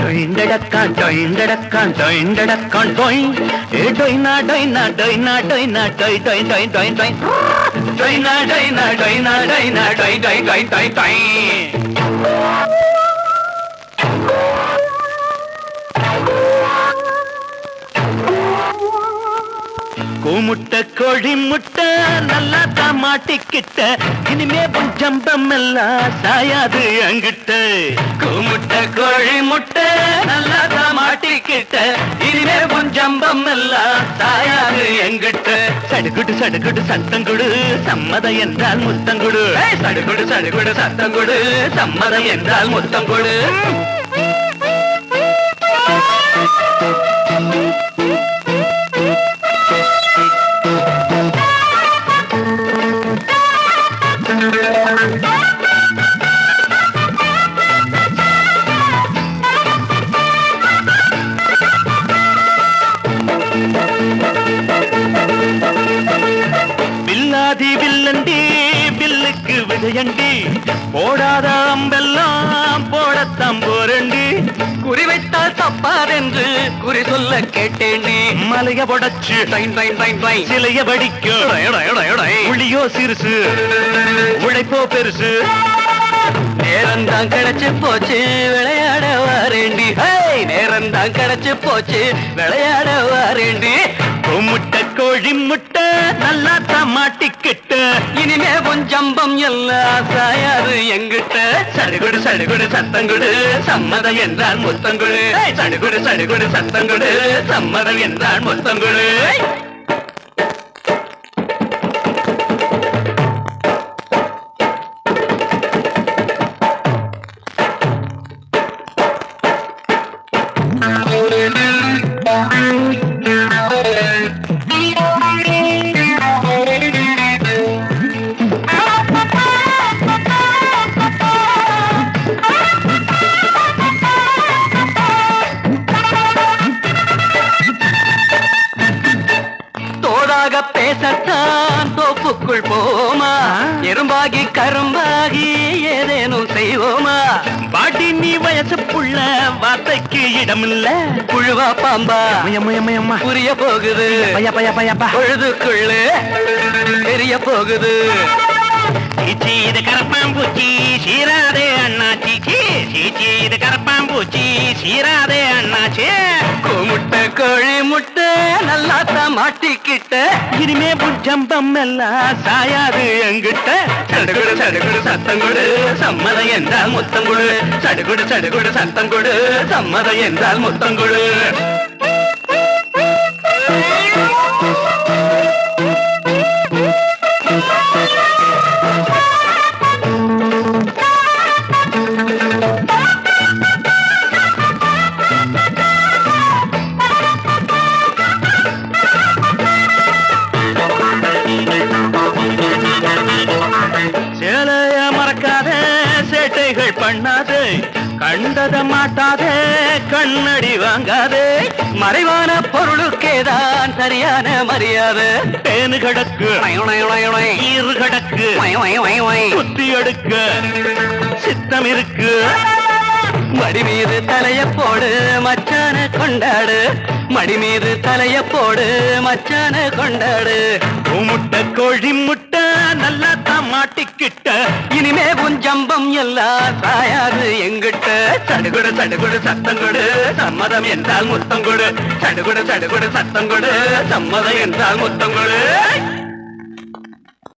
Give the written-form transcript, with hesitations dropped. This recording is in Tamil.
டொயிண்டடக்கான் டொயிண்டடக்கான் டொயிண்டடக்கான் டொய் ஏ டொய்னா டொய்னா டொய்னா டொய்னா டொய் டொய் டொய் டொய் டொய் டொய்னா டொய்னா டொய்னா டொய்னா டொய் டொய் டொய் டொய் டொய் கூமுட்ட கோழி முட்டை நல்லா தான் மாட்டிக்கிட்ட இனிமே ஜம்பம் எல்லாம் சாயாது அங்கிட்ட கூமுட்ட கோழி முட்டை நல்லா தான் மாட்டிக்கிட்ட இனிமே ஜம்பம் எல்லாம் சாயாது எங்கிட்ட சடுகுடு சடுகுடு சத்தங்குடு சம்மதம் என்றால் முத்தங்குடு சடுகுடு சடுகுடு சத்தங்குடு சம்மதம் என்றால் முத்தங்குடு வில்லாதி வில்லண்டி வில்லுக்கு விஜயண்டி போடாத அம்பெல்லாம் போடத்தான் போரண்டி குறி வைத்தால் தப்பாதென்று குறி சொல்ல கேட்டேண்டி மலைய பொடச்சு சிலைய படிக்கும் புளியோ சிறுசு உழைப்போ பெருசு நேரம்தான் கிடைச்சு போச்சு விளையாட வாரேண்டி நேரம்தான் கிடைச்சு போச்சு விளையாட வாரேண்டி முட்டை கோழி முட்டை நல்லா தான் மாட்டிக்கிட்ட இனிமே ஜம்பம் எல்லாம் சாயாது எங்கிட்ட சடுகுடு சடுகுடு சத்தங்குடு சம்மதம் என்றால் முத்தங்குடு சடுகுடு சடுகுடு சத்தங்குடு சம்மதம் என்றால் முத்தங்குடு பேசத்தான் தோப்புக்குள் போமா எறும்பாகி கரும்பாகி ஏதேனும் செய்வோமா பாட்டி நீ வயசு புள்ள வார்த்தைக்கு இடமில்ல புழுவா பாம்பா புரிய போகுது பொழுதுக்குள்ள தெரிய போகுது சீச்சி இது கரப்பாம்பூச்சி சீராதே அண்ணாச்சி சீச்சி இது கரப்பாம்பூச்சி சீராதே அண்ணாச்சி முட்டை கோழி முட்டை நல்லா தான் மாட்டிக்கிட்ட இனிமே ஜம்பம் எல்லாம் சாயாது எங்கிட்ட சடுகுடு சடுகுடு சத்தங்குடு சம்மதம் என்றால் முத்தங்குடு சடுகுடு சடுகுடு சத்தங்குடு சம்மதம் என்றால் முத்தங்குடு சேலைய மறக்காதே சேட்டைகள் பண்ணாதே கண்டத மாட்டாதே கண்ணடி வாங்காதே மறைவான பொருளுக்கேதான் சரியான மரியாதை பேனு கடக்கு ஈறு கடக்கு குத்தி எடுக்க சித்தம் இருக்கு மடி மீது தலைய போடு மச்சான கொண்டாடு மடி மீது தலைய போடு மச்சான கொண்டாடு முட்டை கோழி முட்டை நல்லா தான் மாட்டிக்கிட்ட இனிமே ஜம்பம் எல்லாம் சாயாது எங்கிட்ட சடுகுடு சடுகுடு சத்தங்குடு சம்மதம் என்றால் முத்தங்குடு சடுகுடு சடுகுடு சத்தங்குடு சம்மதம் என்றால் முத்தங்குடு